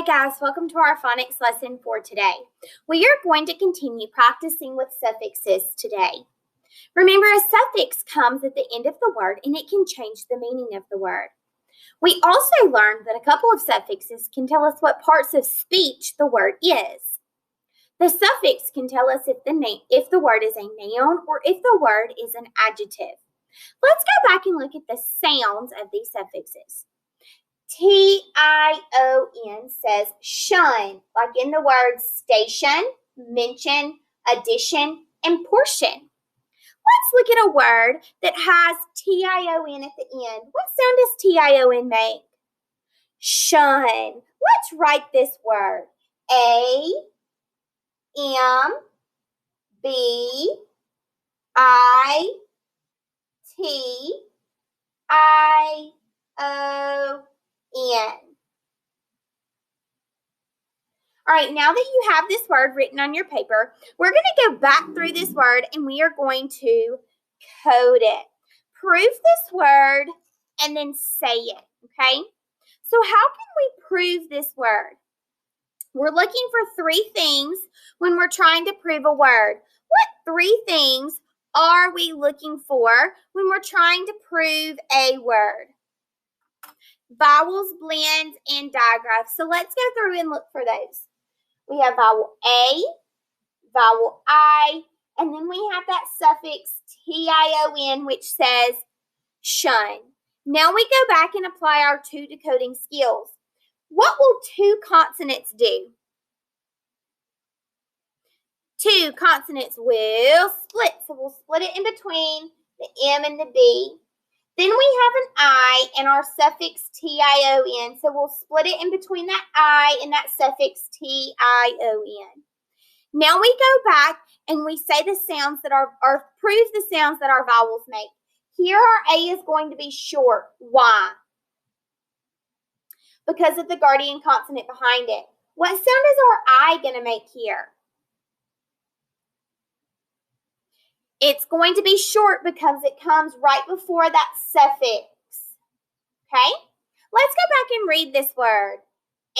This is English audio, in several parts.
Hey guys, welcome to our phonics lesson for today. We are going to continue practicing with suffixes today. Remember, a suffix comes at the end of the word and it can change the meaning of the word. We also learned that a couple of suffixes can tell us what parts of speech the word is. The suffix can tell us if the word is a noun or if the word is an adjective. Let's go back and look at the sounds of these suffixes. T-I-O-N says shun, like in the words station, mention, addition, and portion. Let's look at a word that has T-I-O-N at the end. What sound does T-I-O-N make? Shun. Let's write this word. A-M-B-I-T-I-O-N. All right, now that you have this word written on your paper, we're going to go back through this word and we are going to code it. Prove this word and then say it, okay? So how can we prove this word? We're looking for three things when we're trying to prove a word. What three things are we looking for when we're trying to prove a word? Vowels, blends, and digraphs. So let's go through and look for those. We have vowel A, vowel I, and then we have that suffix T-I-O-N, which says shun. Now we go back and apply our two decoding skills. What will two consonants do? Two consonants will split. So we'll split it in between the M and the B. Then we have an I and our suffix T-I-O-N. So we'll split it in between that I and that suffix T-I-O-N. Now we go back and we say the sounds that prove the sounds that our vowels make. Here our A is going to be short. Why? Because of the guardian consonant behind it. What sound is our I going to make here? It's going to be short because it comes right before that suffix. Okay? Let's go back and read this word.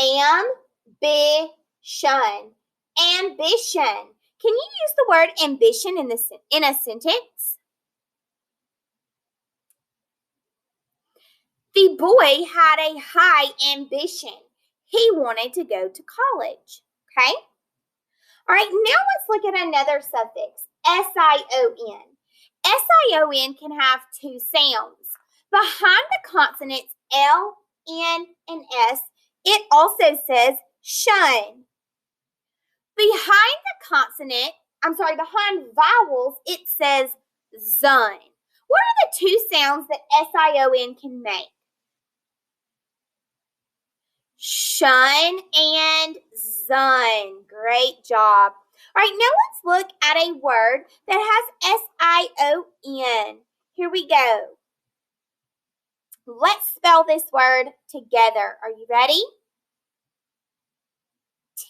Ambition. Ambition. Can you use the word ambition in a sentence? The boy had a high ambition. He wanted to go to college. Okay? All right, now let's look at another suffix. S-I-O-N. S-I-O-N can have two sounds. Behind the consonants L, N, and S, it also says shun. Behind vowels, it says zun. What are the two sounds that S-I-O-N can make? Shun and zun. Great job. All right, now let's look at a word that has S-I-O-N. Here we go. Let's spell this word together. Are you ready?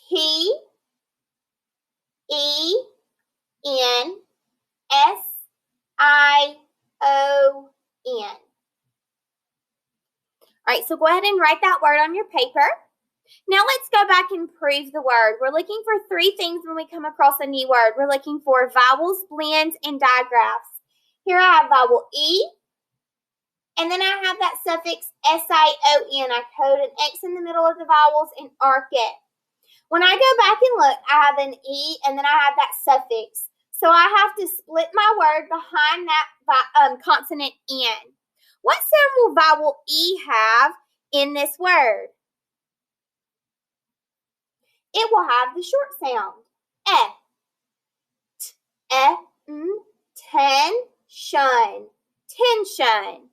T-E-N-S-I-O-N. All right, so go ahead and write that word on your paper. Now let's go back and prove the word. We're looking for three things when we come across a new word. We're looking for vowels, blends, and digraphs. Here I have vowel E, and then I have that suffix S-I-O-N. I code an X in the middle of the vowels and arc it. When I go back and look, I have an E, and then I have that suffix. So I have to split my word behind that consonant N. What sound will vowel E have in this word? It will have the short sound. Tension. Tension.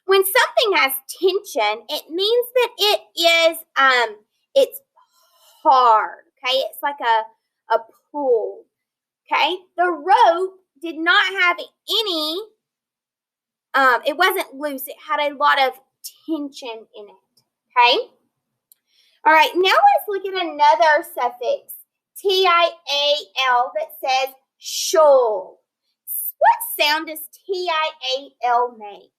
When something has tension, it means that it is it's hard. Okay, it's like a pull. Okay, the rope did not have any. It wasn't loose. It had a lot of tension in it. Okay. All right, now let's look at another suffix, T-I-A-L, that says shoal. What sound does T-I-A-L make?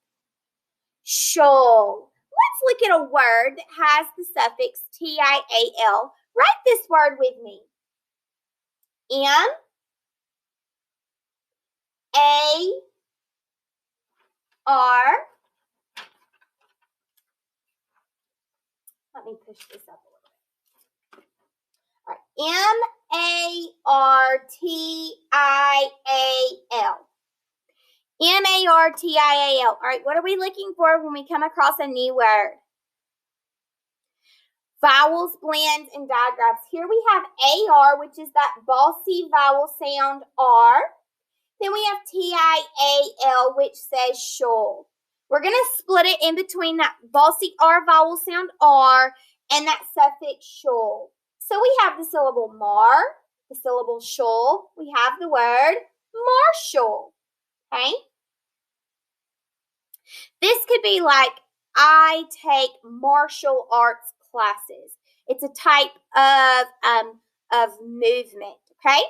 Shoal. Let's look at a word that has the suffix T-I-A-L. Write this word with me. M-A-R. Let me push this up a little bit. All right. M-A-R-T-I-A-L. M-A-R-T-I-A-L. All right, what are we looking for when we come across a new word? Vowels, blends, and digraphs. Here we have A-R, which is that bossy vowel sound R. Then we have T-I-A-L, which says shoal. We're going to split it in between that bossy R vowel sound R and that suffix shoal. So we have the syllable mar, the syllable shoal. We have the word marshal. Okay? This could be like, I take martial arts classes. It's a type of movement, okay?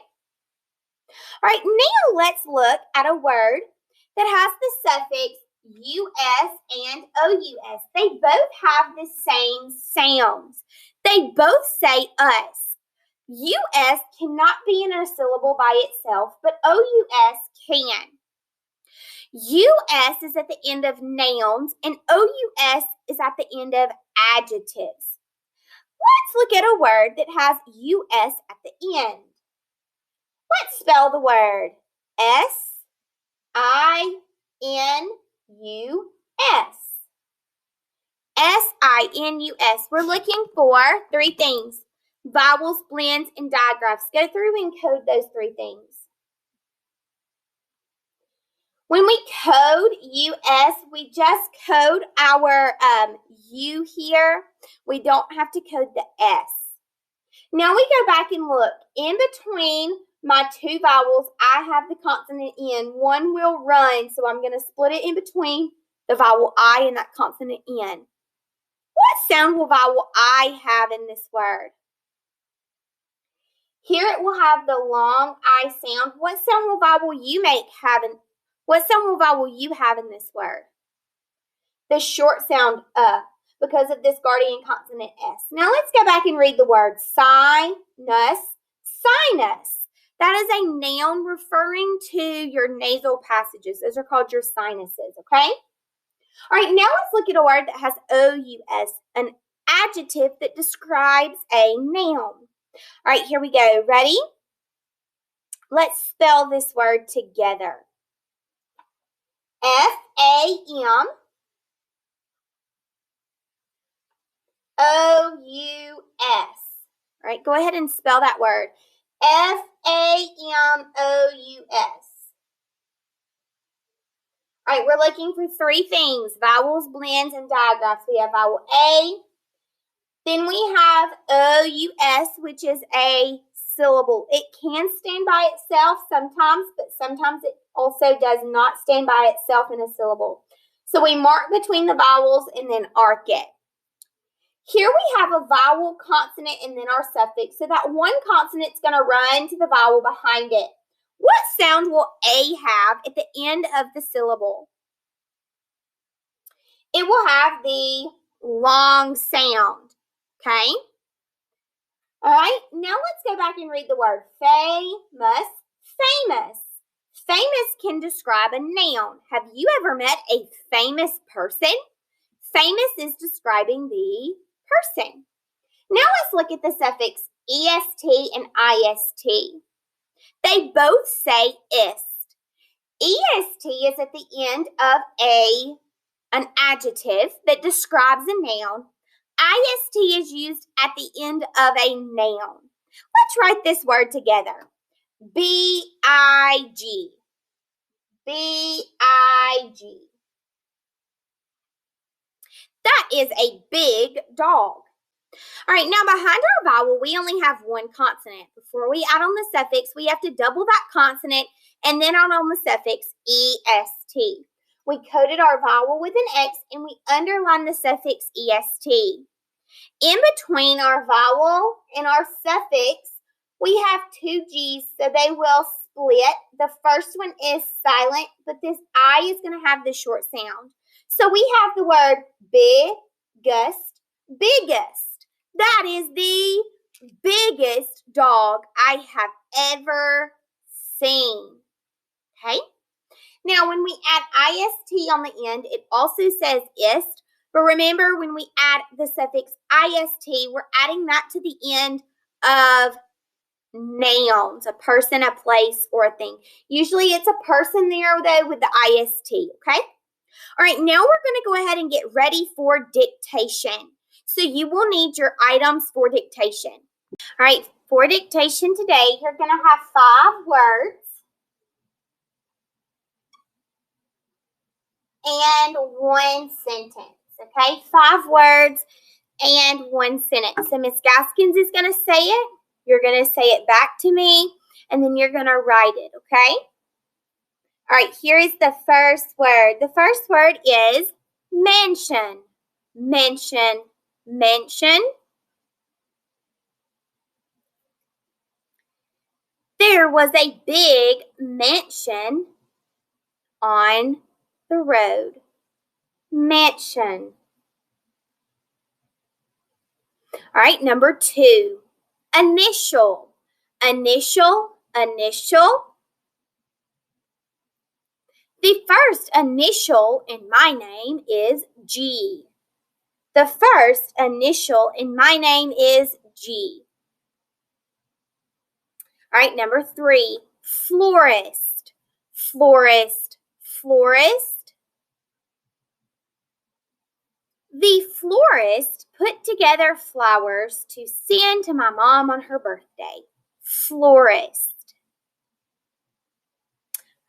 All right, now let's look at a word that has the suffix US and OUS. They both have the same sounds. They both say us. US cannot be in a syllable by itself, but OUS can. US is at the end of nouns and OUS is at the end of adjectives. Let's look at a word that has US at the end. Let's spell the word S-I-N-U-S. S-I-N-U-S. We're looking for three things: vowels, blends, and digraphs. Go through and code those three things. When we code US, we just code our U here. We don't have to code the S. Now we go back and look. In between my two vowels, I have the consonant N. One will run, so I'm going to split it in between the vowel I and that consonant N. What sound will vowel I have in this word? Here it will have the long I sound. What sound will vowel you What sound will vowel you have in this word? The short sound because of this guardian consonant S. Now let's go back and read the word sinus. Sinus. That is a noun referring to your nasal passages. Those are called your sinuses, okay? All right, now let's look at a word that has OUS, an adjective that describes a noun. All right, here we go. Ready? Let's spell this word together. F-A-M-O-U-S. All right, go ahead and spell that word. F-A-M-O-U-S. All right, we're looking for three things: vowels, blends, and digraphs. We have vowel A. Then we have O-U-S, which is a syllable. It can stand by itself sometimes, but sometimes it also does not stand by itself in a syllable. So we mark between the vowels and then arc it. Here we have a vowel, consonant, and then our suffix. So that one consonant is going to run to the vowel behind it. What sound will A have at the end of the syllable? It will have the long sound, okay? All right, now let's go back and read the word famous. Famous. Famous can describe a noun. Have you ever met a famous person? Famous is describing the person. Now let's look at the suffix est and ist. They both say ist. Est is at the end of an adjective that describes a noun. Ist is used at the end of a noun. Let's write this word together. B-I-G. B-I-G. That is a big dog. All right, now behind our vowel, we only have one consonant. Before we add on the suffix, we have to double that consonant and then add on the suffix est. We coded our vowel with an X and we underline the suffix est. In between our vowel and our suffix, we have two G's, so they will split. The first one is silent, but this I is going to have the short sound. So we have the word big, biggest. That is the biggest dog I have ever seen. Okay? Now, when we add ist on the end, it also says ist. But remember, when we add the suffix ist, we're adding that to the end of nouns, a person, a place, or a thing. Usually it's a person there, though, with the ist, okay? All right, now we're going to go ahead and get ready for dictation. So you will need your items for dictation. All right, for dictation today, you're going to have 5 words and 1 sentence, okay? 5 words and 1 sentence. So Miss Gaskins is going to say it. You're going to say it back to me, and then you're going to write it, okay? All right, here is the first word. The first word is mansion. Mansion. Mansion. There was a big mansion on the road. Mansion. All right, number 2. Initial. Initial. Initial. The first initial in my name is G. The first initial in my name is G. All right, number 3, florist. Florist. Florist. The florist put together flowers to send to my mom on her birthday. Florist.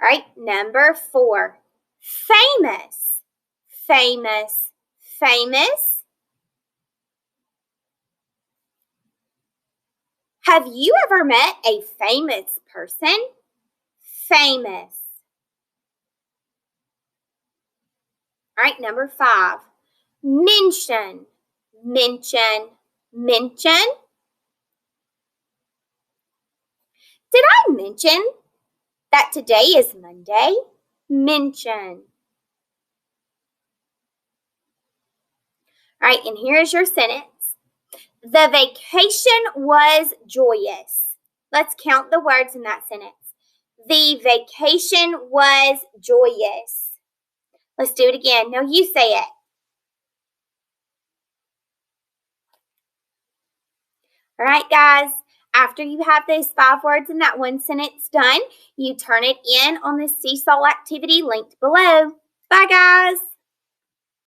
All right, number 4, famous. Famous. Famous. Have you ever met a famous person? Famous. All right, number 5, mention. Mention. Mention. Did I mention that today is Monday? Mention. All right, and here is your sentence. The vacation was joyous. Let's count the words in that sentence. The vacation was joyous. Let's do it again. No, you say it. All right, guys. After you have those 5 words in that 1 sentence done, you turn it in on the seesaw activity linked below. Bye, guys.